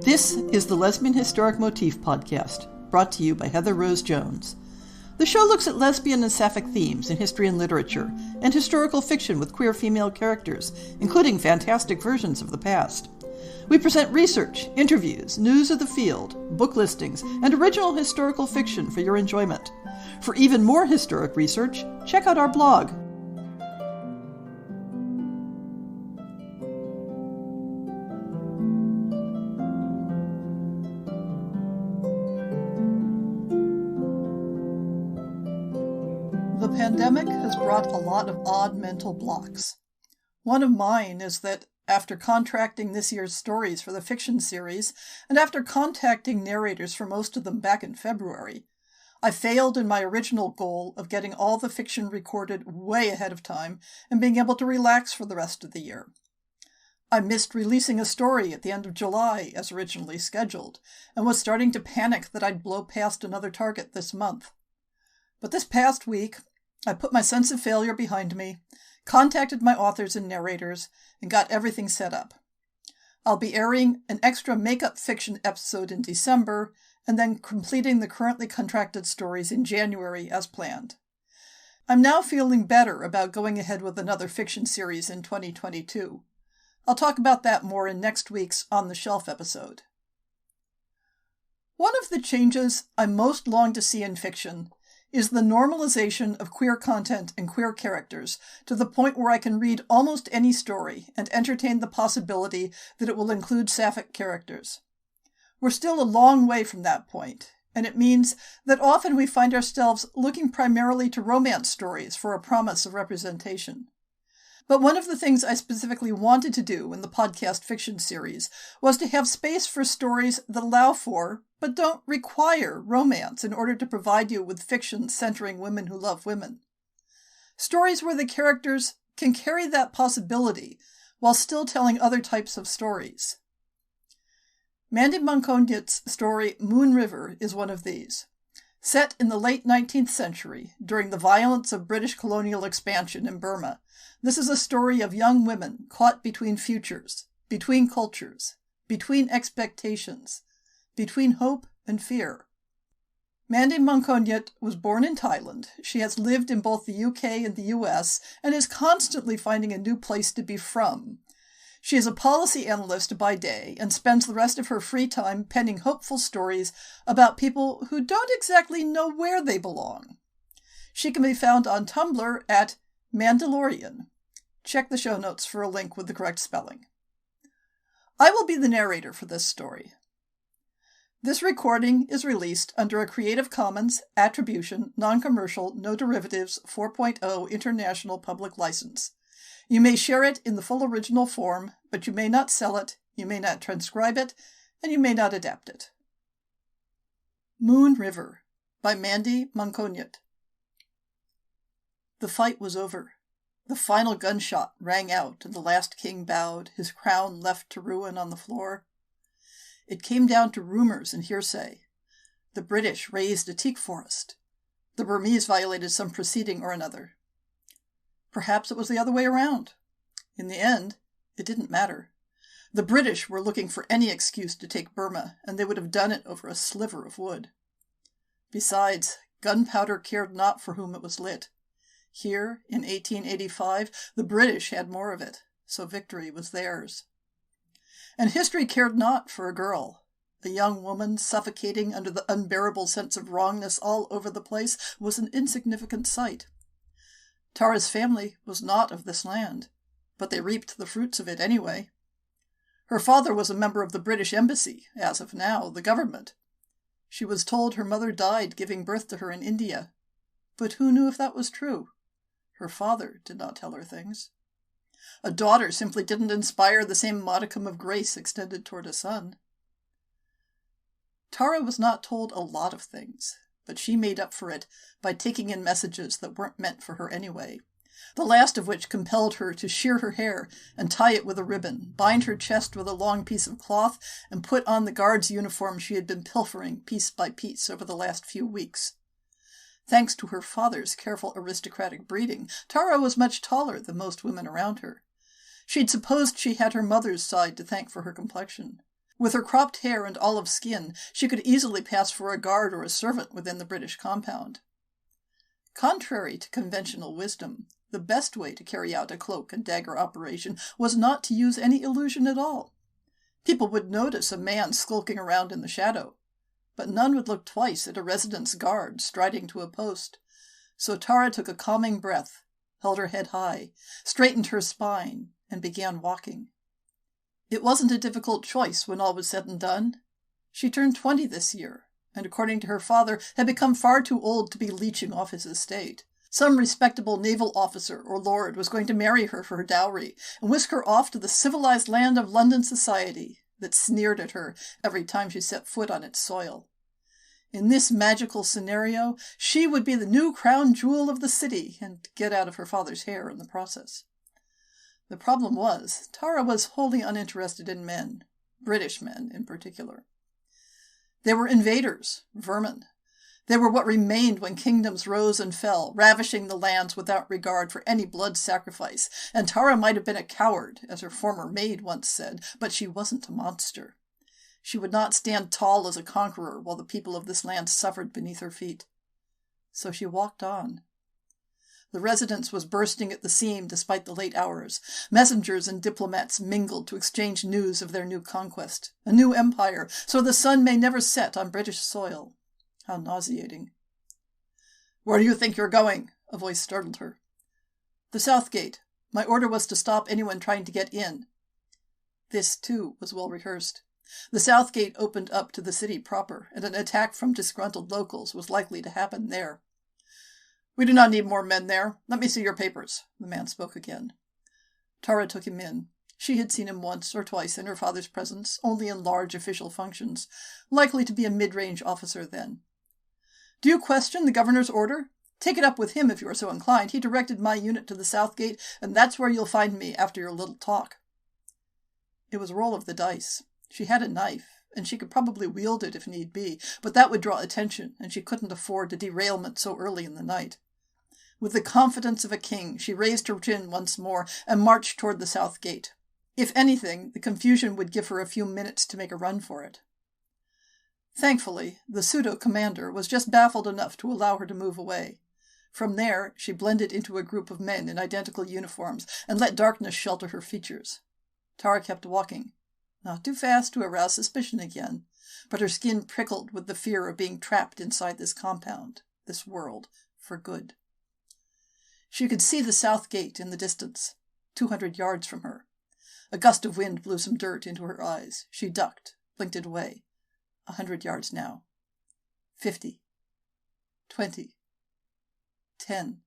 This is the Lesbian Historic Motif Podcast, brought to you by Heather Rose Jones. The show looks at lesbian and sapphic themes in history and literature, and historical fiction with queer female characters, including fantastic versions of the past. We present research, interviews, news of the field, book listings, and original historical fiction for your enjoyment. For even more historic research, check out our blog. The pandemic has brought a lot of odd mental blocks. One of mine is that after contracting this year's stories for the fiction series, and after contacting narrators for most of them back in February, I failed in my original goal of getting all the fiction recorded way ahead of time and being able to relax for the rest of the year. I missed releasing a story at the end of July as originally scheduled, and was starting to panic that I'd blow past another target this month. But this past week, I put my sense of failure behind me, contacted my authors and narrators, and got everything set up. I'll be airing an extra makeup fiction episode in December, and then completing the currently contracted stories in January as planned. I'm now feeling better about going ahead with another fiction series in 2022. I'll talk about that more in next week's On the Shelf episode. One of the changes I most long to see in fiction is the normalization of queer content and queer characters to the point where I can read almost any story and entertain the possibility that it will include sapphic characters. We're still a long way from that point, and it means that often we find ourselves looking primarily to romance stories for a promise of representation. But one of the things I specifically wanted to do in the podcast fiction series was to have space for stories that allow for, but don't require, romance in order to provide you with fiction centering women who love women. Stories where the characters can carry that possibility while still telling other types of stories. Mandy Mongkolyuth's story Moon River is one of these. Set in the late 19th century, during the violence of British colonial expansion in Burma, this is a story of young women caught between futures, between cultures, between expectations, between hope and fear. Mandy Mongkolyuth was born in Thailand. She has lived in both the UK and the US and is constantly finding a new place to be from. She is a policy analyst by day and spends the rest of her free time penning hopeful stories about people who don't exactly know where they belong. She can be found on Tumblr at Mandalorian. Check the show notes for a link with the correct spelling. I will be the narrator for this story. This recording is released under a Creative Commons Attribution, Non-Commercial, No Derivatives 4.0 International Public License. You may share it in the full original form, but you may not sell it, you may not transcribe it, and you may not adapt it. Moon River by Mandy Mongkolyuth. The fight was over. The final gunshot rang out, and the last king bowed, his crown left to ruin on the floor. It came down to rumors and hearsay. The British raised a teak forest. The Burmese violated some proceeding or another. Perhaps it was the other way around. In the end, it didn't matter. The British were looking for any excuse to take Burma, and they would have done it over a sliver of wood. Besides, gunpowder cared not for whom it was lit. Here, in 1885, the British had more of it, so victory was theirs. And history cared not for a girl. A young woman suffocating under the unbearable sense of wrongness all over the place was an insignificant sight. Tara's family was not of this land, but they reaped the fruits of it anyway. Her father was a member of the British Embassy, as of now, the government. She was told her mother died giving birth to her in India. But who knew if that was true? Her father did not tell her things. A daughter simply didn't inspire the same modicum of grace extended toward a son. Tara was not told a lot of things, but she made up for it by taking in messages that weren't meant for her anyway, the last of which compelled her to shear her hair and tie it with a ribbon, bind her chest with a long piece of cloth, and put on the guard's uniform she had been pilfering piece by piece over the last few weeks. Thanks to her father's careful aristocratic breeding, Tara was much taller than most women around her. She'd supposed she had her mother's side to thank for her complexion. With her cropped hair and olive skin, she could easily pass for a guard or a servant within the British compound. Contrary to conventional wisdom, the best way to carry out a cloak and dagger operation was not to use any illusion at all. People would notice a man skulking around in the shadow, but none would look twice at a residence guard striding to a post. So Tara took a calming breath, held her head high, straightened her spine, and began walking. It wasn't a difficult choice when all was said and done. She turned 20 this year, and according to her father, had become far too old to be leeching off his estate. Some respectable naval officer or lord was going to marry her for her dowry and whisk her off to the civilized land of London society that sneered at her every time she set foot on its soil. In this magical scenario, she would be the new crown jewel of the city and get out of her father's hair in the process. The problem was, Tara was wholly uninterested in men, British men in particular. They were invaders, vermin. They were what remained when kingdoms rose and fell, ravishing the lands without regard for any blood sacrifice, and Tara might have been a coward, as her former maid once said, but she wasn't a monster. She would not stand tall as a conqueror while the people of this land suffered beneath her feet. So she walked on. The residence was bursting at the seam despite the late hours. Messengers and diplomats mingled to exchange news of their new conquest, a new empire, so the sun may never set on British soil. How nauseating. "Where do you think you're going?" a voice startled her. "The south gate. My order was to stop anyone trying to get in." This, too, was well rehearsed. The south gate opened up to the city proper, and an attack from disgruntled locals was likely to happen there. "We do not need more men there. Let me see your papers," the man spoke again. Tara took him in. She had seen him once or twice in her father's presence, only in large official functions, likely to be a mid-range officer then. "Do you question the governor's order? Take it up with him if you are so inclined. He directed my unit to the south gate, and that's where you'll find me after your little talk." It was a roll of the dice. She had a knife, and she could probably wield it if need be, but that would draw attention, and she couldn't afford a derailment so early in the night. With the confidence of a king, she raised her chin once more and marched toward the south gate. If anything, the confusion would give her a few minutes to make a run for it. Thankfully, the pseudo-commander was just baffled enough to allow her to move away. From there, she blended into a group of men in identical uniforms and let darkness shelter her features. Tara kept walking, not too fast to arouse suspicion again, but her skin prickled with the fear of being trapped inside this compound, this world, for good. She could see the south gate in the distance, 200 yards from her. A gust of wind blew some dirt into her eyes. She ducked, blinked it away. 100 yards now. 50. 20. 10.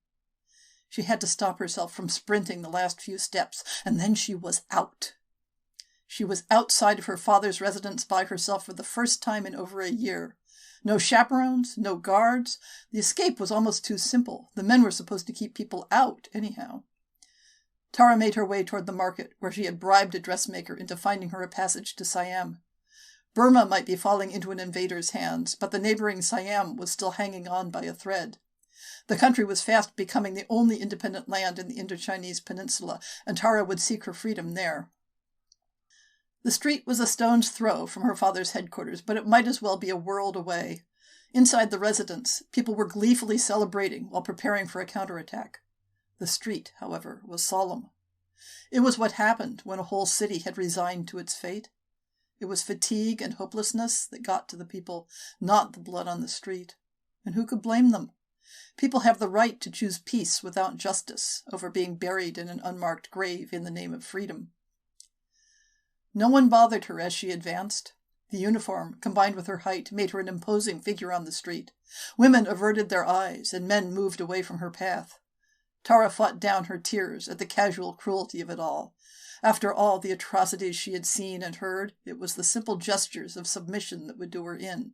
She had to stop herself from sprinting the last few steps, and then she was out. She was outside of her father's residence by herself for the first time in over a year. No chaperones, no guards. The escape was almost too simple. The men were supposed to keep people out, anyhow. Tara made her way toward the market, where she had bribed a dressmaker into finding her a passage to Siam. Burma might be falling into an invader's hands, but the neighboring Siam was still hanging on by a thread. The country was fast becoming the only independent land in the Indochinese peninsula, and Tara would seek her freedom there. The street was a stone's throw from her father's headquarters, but it might as well be a world away. Inside the residence, people were gleefully celebrating while preparing for a counterattack. The street, however, was solemn. It was what happened when a whole city had resigned to its fate. It was fatigue and hopelessness that got to the people, not the blood on the street. And who could blame them? People have the right to choose peace without justice over being buried in an unmarked grave in the name of freedom. No one bothered her as she advanced. The uniform, combined with her height, made her an imposing figure on the street. Women averted their eyes, and men moved away from her path. Tara fought down her tears at the casual cruelty of it all. After all the atrocities she had seen and heard, it was the simple gestures of submission that would do her in.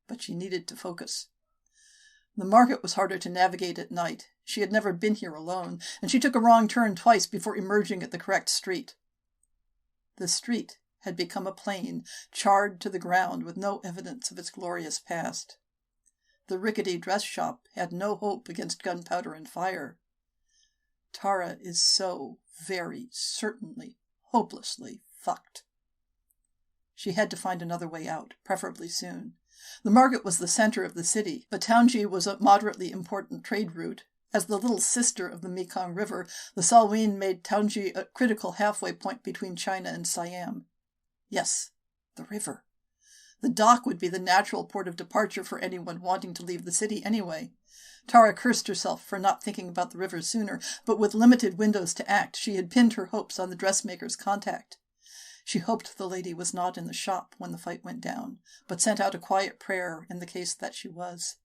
But she needed to focus. The market was harder to navigate at night. She had never been here alone, and she took a wrong turn twice before emerging at the correct street. The street had become a plain, charred to the ground with no evidence of its glorious past. The rickety dress shop had no hope against gunpowder and fire. Tara is so very certainly, hopelessly fucked. She had to find another way out, preferably soon. The market was the center of the city, but Taunji was a moderately important trade route. As the little sister of the Mekong River, the Salween made Taunji a critical halfway point between China and Siam. Yes, the river. The dock would be the natural port of departure for anyone wanting to leave the city anyway. Tara cursed herself for not thinking about the river sooner, but with limited windows to act, she had pinned her hopes on the dressmaker's contact. She hoped the lady was not in the shop when the fight went down, but sent out a quiet prayer in the case that she was.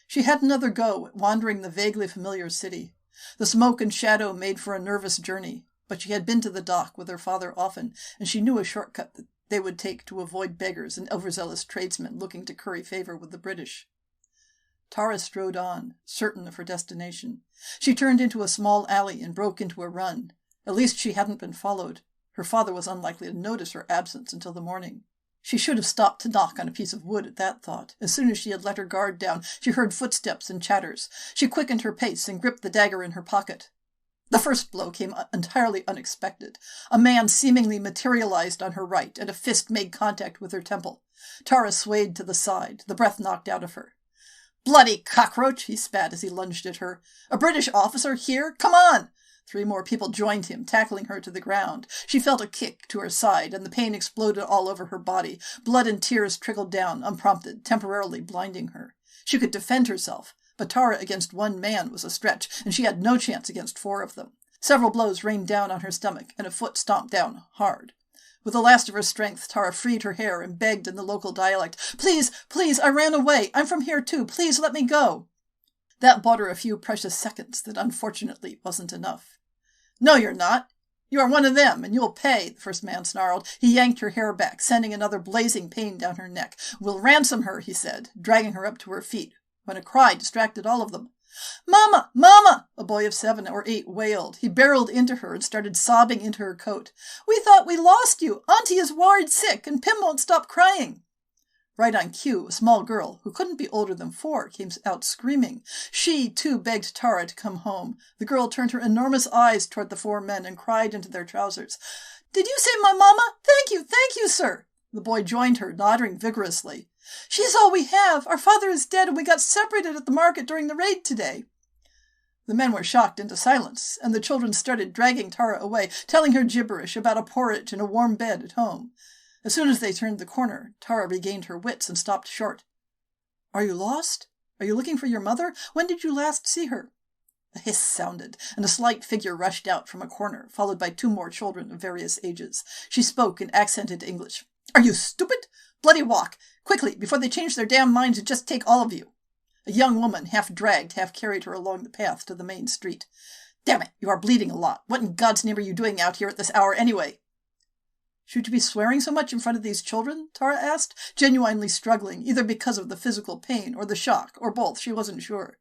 She had another go at wandering the vaguely familiar city. The smoke and shadow made for a nervous journey, but she had been to the dock with her father often, and she knew a shortcut that they would take to avoid beggars and overzealous tradesmen looking to curry favor with the British. Tara strode on, certain of her destination. She turned into a small alley and broke into a run. At least she hadn't been followed. Her father was unlikely to notice her absence until the morning. She should have stopped to knock on a piece of wood at that thought. As soon as she had let her guard down, she heard footsteps and chatters. She quickened her pace and gripped the dagger in her pocket. The first blow came entirely unexpected. A man seemingly materialized on her right, and a fist made contact with her temple. Tara swayed to the side, the breath knocked out of her. "Bloody cockroach!" he spat as he lunged at her. "A British officer here? Come on!" 3 more people joined him, tackling her to the ground. She felt a kick to her side, and the pain exploded all over her body. Blood and tears trickled down, unprompted, temporarily blinding her. She could defend herself, but Tara against 1 man was a stretch, and she had no chance against 4 of them. Several blows rained down on her stomach, and a foot stomped down, hard. With the last of her strength, Tara freed her hair and begged in the local dialect, "Please, please, I ran away. I'm from here too. Please let me go." That bought her a few precious seconds that unfortunately wasn't enough. "No, you're not. You are one of them, and you'll pay," the first man snarled. He yanked her hair back, sending another blazing pain down her neck. "We'll ransom her," he said, dragging her up to her feet, when a cry distracted all of them. "Mama! Mama!" a boy of 7 or 8 wailed. He barreled into her and started sobbing into her coat. "We thought we lost you. Auntie is worried sick, and Pim won't stop crying." Right on cue, a small girl, who couldn't be older than 4, came out screaming. She, too, begged Tara to come home. The girl turned her enormous eyes toward the 4 men and cried into their trousers. "Did you say my mama? Thank you, sir." The boy joined her, nodding vigorously. "She's all we have. Our father is dead, and we got separated at the market during the raid today." The men were shocked into silence, and the children started dragging Tara away, telling her gibberish about a porridge and a warm bed at home. As soon as they turned the corner, Tara regained her wits and stopped short. "Are you lost? Are you looking for your mother? When did you last see her?" A hiss sounded, and a slight figure rushed out from a corner, followed by 2 more children of various ages. She spoke in accented English. "Are you stupid? Bloody walk! Quickly, before they change their damn minds and just take all of you." A young woman half dragged, half carried her along the path to the main street. "Damn it, you are bleeding a lot. What in God's name are you doing out here at this hour anyway?" "Should you be swearing so much in front of these children?" Tara asked, genuinely struggling, either because of the physical pain or the shock, or both, she wasn't sure.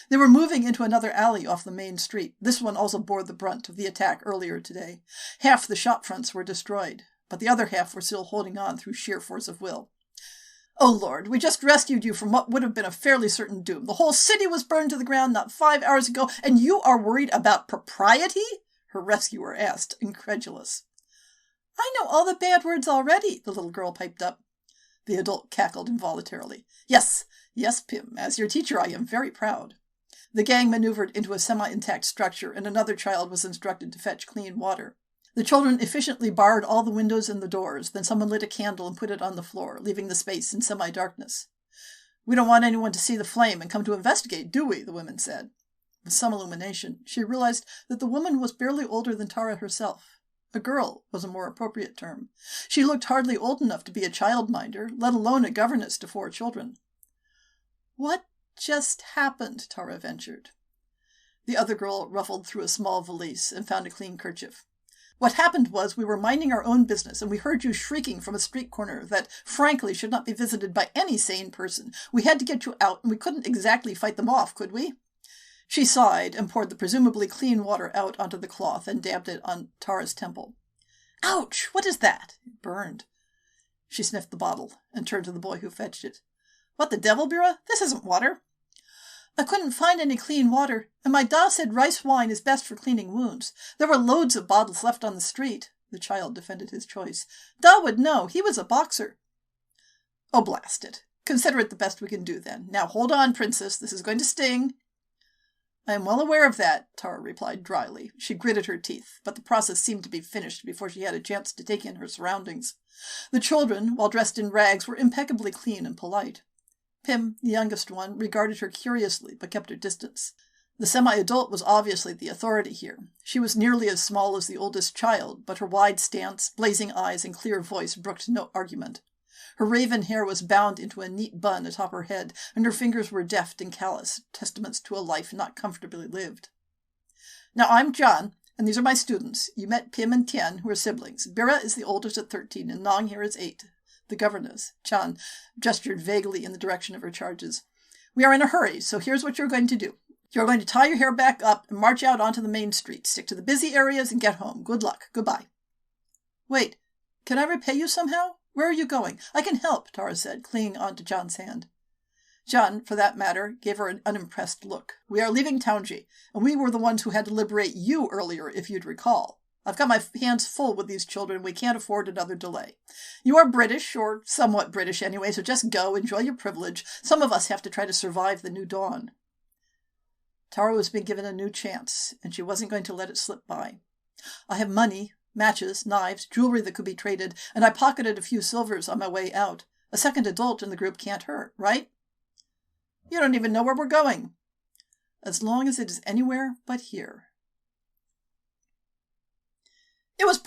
They were moving into another alley off the main street. This one also bore the brunt of the attack earlier today. Half the shop fronts were destroyed, but the other half were still holding on through sheer force of will. "Oh, Lord, we just rescued you from what would have been a fairly certain doom. The whole city was burned to the ground not 5 hours ago, and you are worried about propriety?" her rescuer asked, incredulous. "I know all the bad words already," the little girl piped up. The adult cackled involuntarily. Yes, Pim, as your teacher I am very proud." The gang maneuvered into a semi-intact structure, and another child was instructed to fetch clean water. The children efficiently barred all the windows and the doors, then someone lit a candle and put it on the floor, leaving the space in semi-darkness. "We don't want anyone to see the flame and come to investigate, do we?" the women said. With some illumination, she realized that the woman was barely older than Tara herself. A girl was a more appropriate term. She looked hardly old enough to be a childminder, let alone a governess to 4 children. "What just happened?" Tara ventured. The other girl ruffled through a small valise and found a clean kerchief. "What happened was we were minding our own business, and we heard you shrieking from a street corner that, frankly, should not be visited by any sane person. We had to get you out, and we couldn't exactly fight them off, could we?" She sighed and poured the presumably clean water out onto the cloth and dabbed it on Tara's temple. "Ouch! What is that?" It burned. She sniffed the bottle and turned to the boy who fetched it. "What the devil, Bira? This isn't water." "I couldn't find any clean water, and my da said rice wine is best for cleaning wounds. There were loads of bottles left on the street." The child defended his choice. Da would know. He was a boxer. Oh, blast it. Consider it the best we can do, then. Now hold on, Princess. This is going to sting. I am well aware of that, Tara replied dryly. She gritted her teeth, but the process seemed to be finished before she had a chance to take in her surroundings. The children, while dressed in rags, were impeccably clean and polite. Pim, the youngest one, regarded her curiously, but kept her distance. The semi-adult was obviously the authority here. She was nearly as small as the oldest child, but her wide stance, blazing eyes, and clear voice brooked no argument. Her raven hair was bound into a neat bun atop her head, and her fingers were deft and callous, testaments to a life not comfortably lived. Now, I'm John, and these are my students. You met Pim and Tien, who are siblings. Bira is the oldest at 13, and Nong here is 8. The governess, Chan, gestured vaguely in the direction of her charges. We are in a hurry, so here's what you're going to do. You're going to tie your hair back up and march out onto the main street. Stick to the busy areas and get home. Good luck. Goodbye. Wait, can I repay you somehow? Where are you going? I can help, Tara said, clinging onto John's hand. John, for that matter, gave her an unimpressed look. We are leaving Taunji, and we were the ones who had to liberate you earlier, if you'd recall. I've got my hands full with these children. We can't afford another delay. You are British, or somewhat British anyway, so just go, enjoy your privilege. Some of us have to try to survive the new dawn. Tara was being given a new chance, and she wasn't going to let it slip by. I have money, matches, knives, jewelry that could be traded, and I pocketed a few silvers on my way out. A second adult in the group can't hurt, right? You don't even know where we're going. As long as it is anywhere but here. It was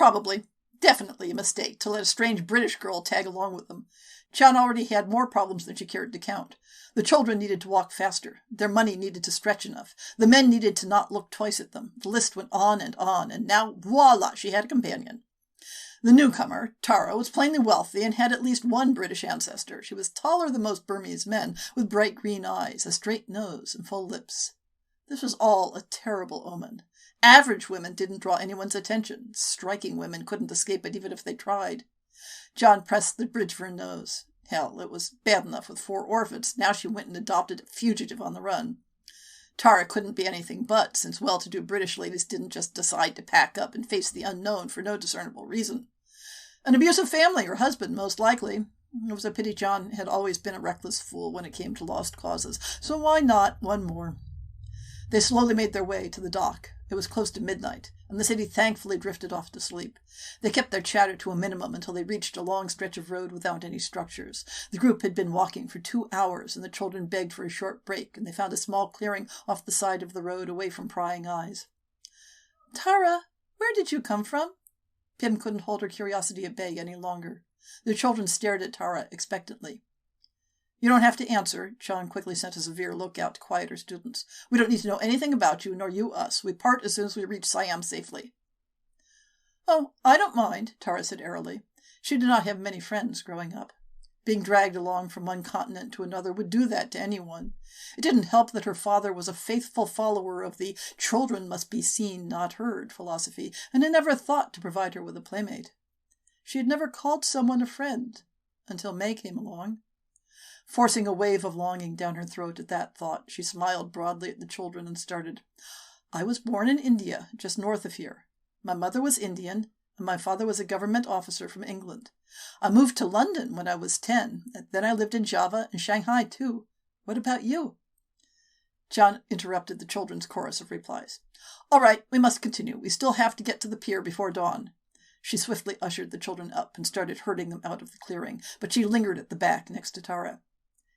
definitely a mistake to let a strange British girl tag along with them. Chan already had more problems than she cared to count. The children needed to walk faster. Their money needed to stretch enough. The men needed to not look twice at them. The list went on, and now, voila, she had a companion. The newcomer, Tara, was plainly wealthy and had at least one British ancestor. She was taller than most Burmese men, with bright green eyes, a straight nose, and full lips. This was all a terrible omen. Average women didn't draw anyone's attention. Striking women couldn't escape it even if they tried. John pressed the bridge of her nose. Hell, it was bad enough with 4 orphans. Now she went and adopted a fugitive on the run. Tara couldn't be anything but, since well-to-do British ladies didn't just decide to pack up and face the unknown for no discernible reason. An abusive family, her husband, most likely. It was a pity John had always been a reckless fool when it came to lost causes, so why not one more? They slowly made their way to the dock. It was close to midnight, and the city thankfully drifted off to sleep. They kept their chatter to a minimum until they reached a long stretch of road without any structures. The group had been walking for 2 hours, and the children begged for a short break, and they found a small clearing off the side of the road away from prying eyes. Tara, where did you come from? Pim couldn't hold her curiosity at bay any longer. The children stared at Tara expectantly. You don't have to answer, John quickly sent a severe look out to quiet her students. We don't need to know anything about you, nor you us. We part as soon as we reach Siam safely. Oh, I don't mind, Tara said airily. She did not have many friends growing up. Being dragged along from one continent to another would do that to anyone. It didn't help that her father was a faithful follower of the children must be seen, not heard philosophy, and had never thought to provide her with a playmate. She had never called someone a friend, until May came along. Forcing a wave of longing down her throat at that thought, she smiled broadly at the children and started. I was born in India, just north of here. My mother was Indian, and my father was a government officer from England. I moved to London when I was 10, and then I lived in Java and Shanghai, too. What about you? John interrupted the children's chorus of replies. All right, we must continue. We still have to get to the pier before dawn. She swiftly ushered the children up and started herding them out of the clearing, but she lingered at the back next to Tara.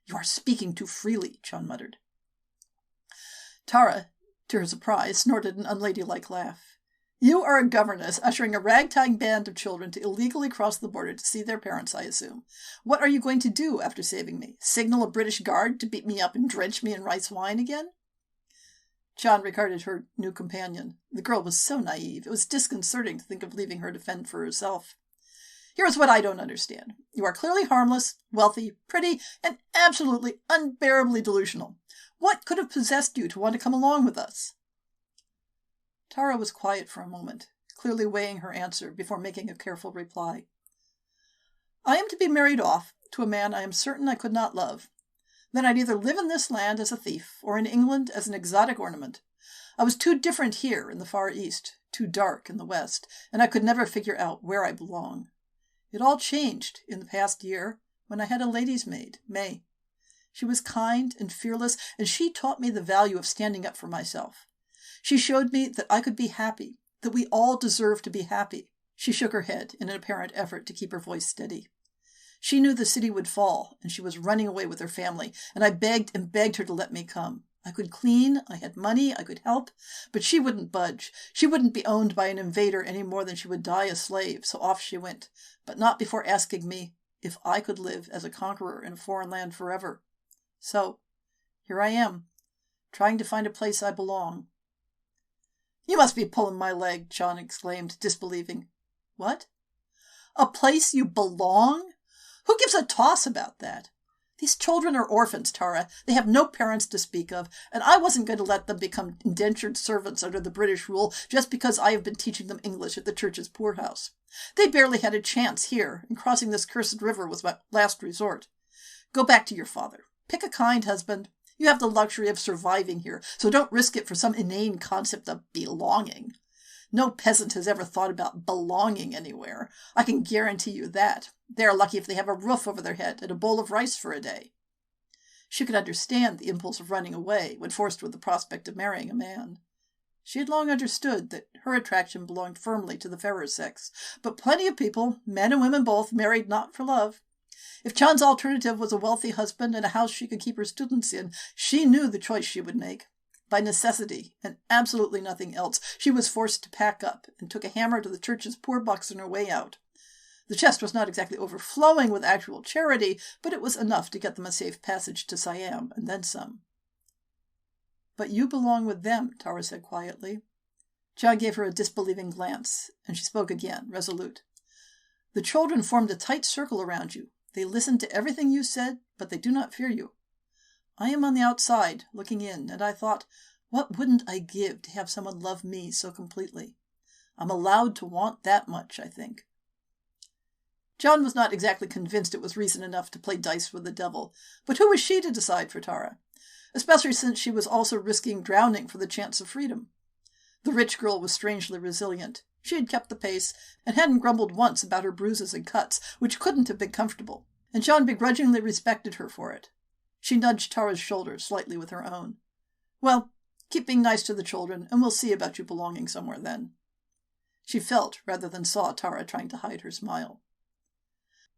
You are speaking too freely, John muttered. Tara, to her surprise, snorted an unladylike laugh. You are a governess ushering a ragtag band of children to illegally cross the border to see their parents, I assume. What are you going to do after saving me? Signal a British guard to beat me up and drench me in rice wine again? John regarded her new companion. The girl was so naive. It was disconcerting to think of leaving her to fend for herself. Here is what I don't understand. You are clearly harmless, wealthy, pretty, and absolutely unbearably delusional. What could have possessed you to want to come along with us? Tara was quiet for a moment, clearly weighing her answer before making a careful reply. I am to be married off to a man I am certain I could not love. Then I'd either live in this land as a thief or in England as an exotic ornament. I was too different here in the Far East, too dark in the West, and I could never figure out where I belong. It all changed in the past year when I had a lady's maid, May. She was kind and fearless, and she taught me the value of standing up for myself. She showed me that I could be happy, that we all deserve to be happy. She shook her head in an apparent effort to keep her voice steady. She knew the city would fall, and she was running away with her family, and I begged and begged her to let me come. I could clean, I had money, I could help, but she wouldn't budge. She wouldn't be owned by an invader any more than she would die a slave, so off she went, but not before asking me if I could live as a conqueror in a foreign land forever. So, here I am, trying to find a place I belong. "You must be pulling my leg," John exclaimed, disbelieving. "What? A place you belong? Who gives a toss about that? These children are orphans, Tara. They have no parents to speak of, and I wasn't going to let them become indentured servants under the British rule just because I have been teaching them English at the church's poorhouse. They barely had a chance here, and crossing this cursed river was my last resort. Go back to your father. Pick a kind husband. You have the luxury of surviving here, so don't risk it for some inane concept of belonging. No peasant has ever thought about belonging anywhere. I can guarantee you that. They are lucky if they have a roof over their head and a bowl of rice for a day." She could understand the impulse of running away when forced with the prospect of marrying a man. She had long understood that her attraction belonged firmly to the fairer sex, but plenty of people, men and women both, married not for love. If John's alternative was a wealthy husband and a house she could keep her students in, she knew the choice she would make. By necessity, and absolutely nothing else, she was forced to pack up and took a hammer to the church's poor bucks on her way out. The chest was not exactly overflowing with actual charity, but it was enough to get them a safe passage to Siam, and then some. "But you belong with them," Tara said quietly. John gave her a disbelieving glance, and she spoke again, resolute. "The children formed a tight circle around you. They listened to everything you said, but they do not fear you. I am on the outside, looking in, and I thought, what wouldn't I give to have someone love me so completely? I'm allowed to want that much, I think." John was not exactly convinced it was reason enough to play dice with the devil, but who was she to decide for Tara? Especially since she was also risking drowning for the chance of freedom. The rich girl was strangely resilient. She had kept the pace, and hadn't grumbled once about her bruises and cuts, which couldn't have been comfortable, and John begrudgingly respected her for it. She nudged Tara's shoulder slightly with her own. "Well, keep being nice to the children, and we'll see about you belonging somewhere then." She felt, rather than saw, Tara trying to hide her smile.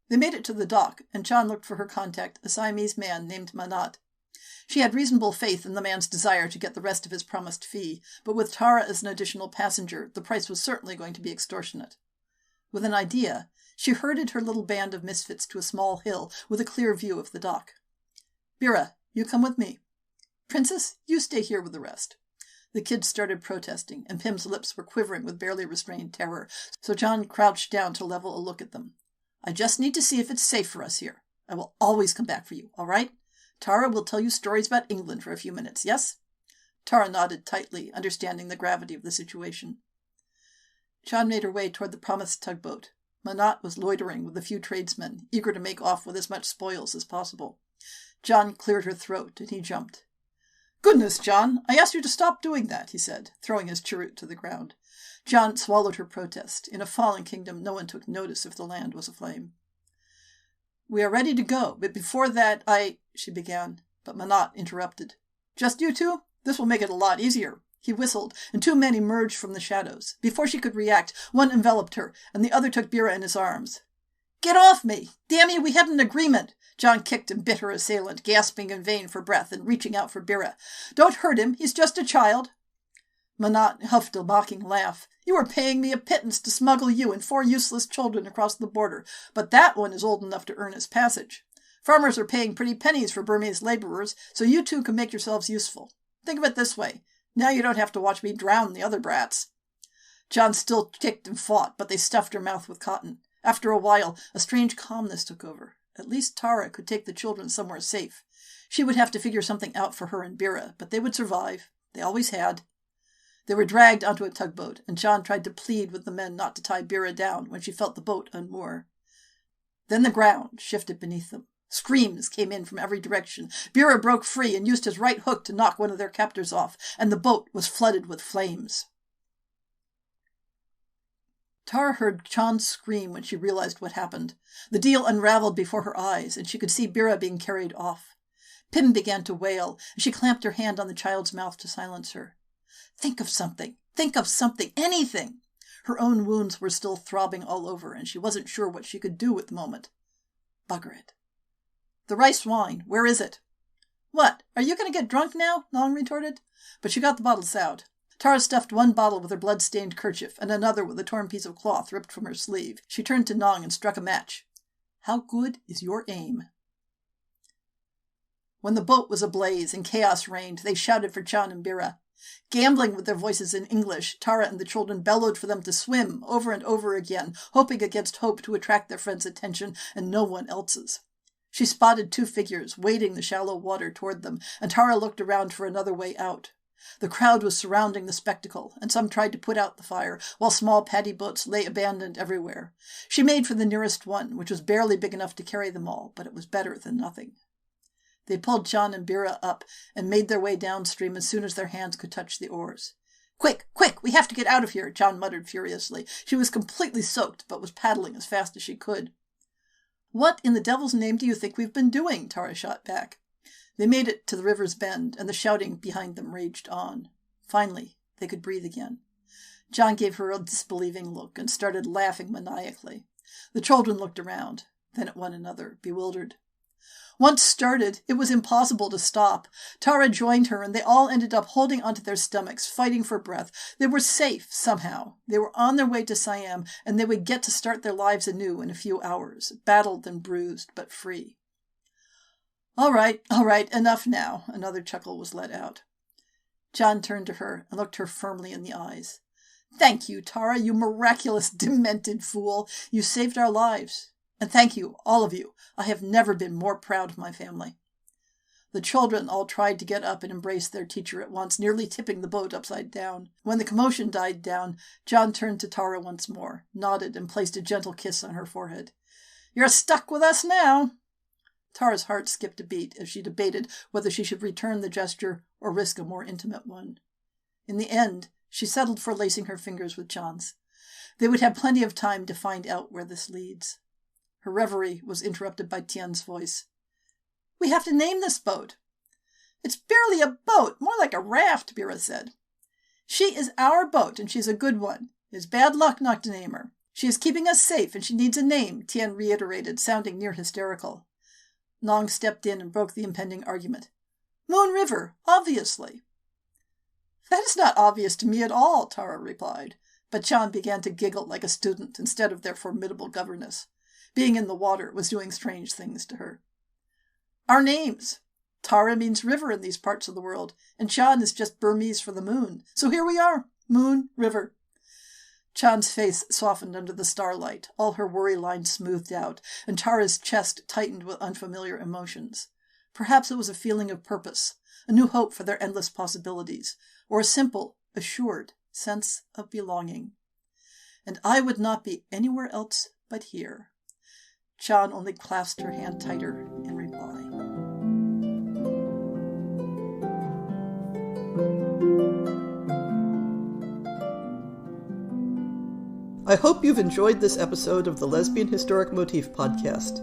They made it to the dock, and John looked for her contact, a Siamese man named Manat. She had reasonable faith in the man's desire to get the rest of his promised fee, but with Tara as an additional passenger, the price was certainly going to be extortionate. With an idea, she herded her little band of misfits to a small hill with a clear view of the dock. "Bira, you come with me. Princess, you stay here with the rest." The kids started protesting, and Pim's lips were quivering with barely restrained terror, so John crouched down to level a look at them. "I just need to see if it's safe for us here. I will always come back for you, all right? Tara will tell you stories about England for a few minutes, yes?" Tara nodded tightly, understanding the gravity of the situation. John made her way toward the promised tugboat. Manat was loitering with a few tradesmen, eager to make off with as much spoils as possible. John cleared her throat, and he jumped. "Goodness, John, I asked you to stop doing that," he said, throwing his cheroot to the ground. John swallowed her protest. In a fallen kingdom, no one took notice if the land was aflame. "We are ready to go, but before that she began, but Manat interrupted. "Just you two? This will make it a lot easier." He whistled, and two men emerged from the shadows. Before she could react, one enveloped her, and the other took Bira in his arms. "Get off me! Damn you, we had an agreement!" John kicked and bit her assailant, gasping in vain for breath and reaching out for Bira. "Don't hurt him, he's just a child." Manat huffed a mocking laugh. "You are paying me a pittance to smuggle you and 4 useless children across the border, but that one is old enough to earn his passage. Farmers are paying pretty pennies for Burmese laborers, so you two can make yourselves useful. Think of it this way. Now you don't have to watch me drown the other brats." John still kicked and fought, but they stuffed her mouth with cotton. After a while, a strange calmness took over. At least Tara could take the children somewhere safe. She would have to figure something out for her and Bira, but they would survive. They always had. They were dragged onto a tugboat, and John tried to plead with the men not to tie Bira down when she felt the boat unmoor. Then the ground shifted beneath them. Screams came in from every direction. Bira broke free and used his right hook to knock one of their captors off, and the boat was flooded with flames. Tara heard Chan scream when she realized what happened. The deal unraveled before her eyes, and she could see Bira being carried off. Pim began to wail, and she clamped her hand on the child's mouth to silence her. Think of something, anything! Her own wounds were still throbbing all over, and she wasn't sure what she could do at the moment. Bugger it. The rice wine, where is it? What, are you going to get drunk now? Nong retorted. But she got the bottles out. Tara stuffed one bottle with her blood-stained kerchief and another with a torn piece of cloth ripped from her sleeve. She turned to Nong and struck a match. How good is your aim? When the boat was ablaze and chaos reigned, they shouted for Chan and Bira. Gambling with their voices in English, Tara and the children bellowed for them to swim over and over again, hoping against hope to attract their friends' attention and no one else's. She spotted two figures wading the shallow water toward them, and Tara looked around for another way out. The crowd was surrounding the spectacle, and some tried to put out the fire, while small paddy boats lay abandoned everywhere. She made for the nearest one, which was barely big enough to carry them all, but it was better than nothing. They pulled Chan and Bira up and made their way downstream as soon as their hands could touch the oars. Quick, we have to get out of here, Chan muttered furiously. She was completely soaked, but was paddling as fast as she could. What in the devil's name do you think we've been doing? Tara shot back. They made it to the river's bend, and the shouting behind them raged on. Finally, they could breathe again. John gave her a disbelieving look and started laughing maniacally. The children looked around, then at one another, bewildered. Once started, it was impossible to stop. Tara joined her, and they all ended up holding onto their stomachs, fighting for breath. They were safe, somehow. They were on their way to Siam, and they would get to start their lives anew in a few hours, battled and bruised, but free. All right, enough now. Another chuckle was let out. John turned to her and looked her firmly in the eyes. Thank you, Tara, you miraculous, demented fool. You saved our lives. And thank you, all of you. I have never been more proud of my family. The children all tried to get up and embrace their teacher at once, nearly tipping the boat upside down. When the commotion died down, John turned to Tara once more, nodded, and placed a gentle kiss on her forehead. You're stuck with us now. Tara's heart skipped a beat as she debated whether she should return the gesture or risk a more intimate one. In the end, she settled for lacing her fingers with John's. They would have plenty of time to find out where this leads. Her reverie was interrupted by Tian's voice. We have to name this boat. It's barely a boat, more like a raft, Bira said. She is our boat, and she's a good one. It's bad luck not to name her. She is keeping us safe, and she needs a name, Tian reiterated, sounding near hysterical. Nong stepped in and broke the impending argument. Moon River, obviously. That is not obvious to me at all, Tara replied, but Chan began to giggle like a student instead of their formidable governess. Being in the water was doing strange things to her. Our names. Tara means river in these parts of the world, and Chan is just Burmese for the moon. So here we are, Moon River. Chan's face softened under the starlight, all her worry lines smoothed out, and Tara's chest tightened with unfamiliar emotions. Perhaps it was a feeling of purpose, a new hope for their endless possibilities, or a simple, assured sense of belonging. And I would not be anywhere else but here. Chan only clasped her hand tighter in reply. I hope you've enjoyed this episode of the Lesbian Historic Motif Podcast.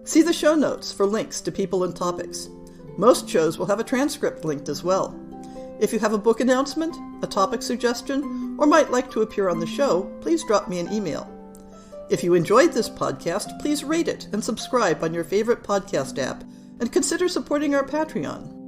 See the show notes for links to people and topics. Most shows will have a transcript linked as well. If you have a book announcement, a topic suggestion, or might like to appear on the show, please drop me an email. If you enjoyed this podcast, please rate it and subscribe on your favorite podcast app, and consider supporting our Patreon.